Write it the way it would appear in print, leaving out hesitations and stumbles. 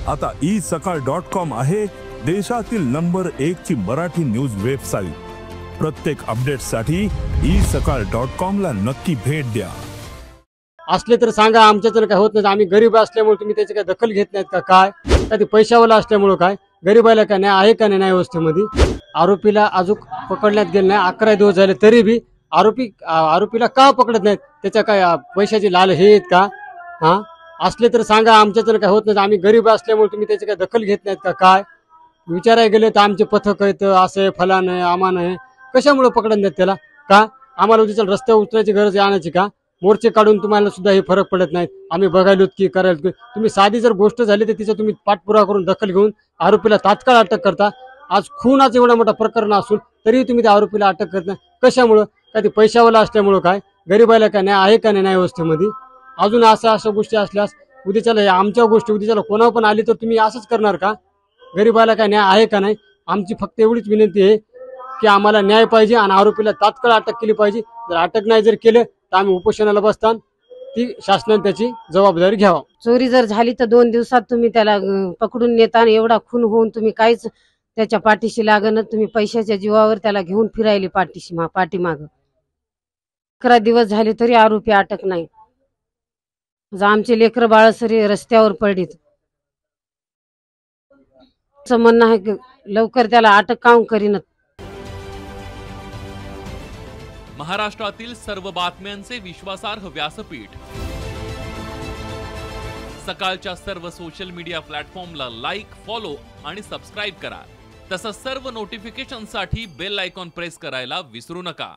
आता isakal.com आहे देशातील नंबर 1 ची मराठी न्यूज वेबसाईट। प्रत्येक अपडेटसाठी isakal.com ला नक्की भेट द्या। असले तर सांगा, आमच्याकडे काय होत नाही, आम्ही गरीब असल्यामुळे तुम्ही त्याची काय दखल घेत नाहीत का? काय कधी पैशावाला असल्यामुळे काय गरीबाला काय नाही आहे का नाही व्यवस्थेमध्ये? आरोपीला अजून पकडण्यात गेले नाही, 11 दिवस झाले तरी बी आरोपीला का पकडत नाहीत? त्याच्या काय पैशाची लाल हे आहेत का? हा, असले तर सांगा, आमच्याकडे काय होत नाही, आम्ही गरीब असल्यामुळे तुम्ही त्याची काय दखल घेत नाहीत का? काय विचारायला गेले तर आमचे पथक आहेत, असं आहे, फलान आहे, आमान आहे, कशामुळे पकडत नाहीत त्याला? का आम्हाला उद्या रस्त्यावर उतरायची गरज आणायची का? मोर्चे काढून तुम्हाला सुद्धा हे फरक पडत नाहीत, आम्ही बघायलोत की करायला तुम्ही साधी जर गोष्ट झाली तर तिचा तुम्ही पाठपुरावा करून दखल घेऊन आरोपीला तात्काळ अटक करता। आज खूनाचं एवढा मोठा प्रकरण असून तरी तुम्ही त्या आरोपीला अटक करत नाही, कशामुळं? काय ते पैशावाला असल्यामुळं? काय गरीबाला काय नाही आहे का नाही व्यवस्थेमध्ये? अजून अशा गोष्टी असल्यास उद्याच्याला आमच्या गोष्टी उद्याच्याला कोणावर पण आली तर तुम्ही असंच करणार का? गरीबाला काय न्याय आहे का नाही? आमची फक्त एवढीच विनंती आहे की आम्हाला न्याय पाहिजे आणि आरोपीला तात्काळ अटक केली पाहिजे। जर अटक नाही जर केलं तर आम्ही उपोषणाला बसताना ती शासनाने त्याची जबाबदारी घ्यावा। चोरी जर झाली तर 2 दिवसात तुम्ही त्याला पकडून नेता आणि एवढा खून होऊन तुम्ही काहीच त्याच्या पाठीशी लागणं, तुम्ही पैशाच्या जीवावर त्याला घेऊन फिरायली पाठीमाग 11 दिवस झाले तरी आरोपी अटक नाही। आमचे लेकर बाळ सरी रस्त्यावर पडलीत, असं म्हणणं आहे की लवकर त्याला अटक काऊन करीन? महाराष्ट्रातील सर्व बातम्यांचे विश्वासार्ह व्यासपीठ सकाळच्या सर्व सोशल मीडिया प्लॅटफॉर्मला लाईक, फॉलो आणि सबस्क्राईब करा। तसंच सर्व नोटिफिकेशनसाठी बेल आयकॉन प्रेस करायला विसरू नका।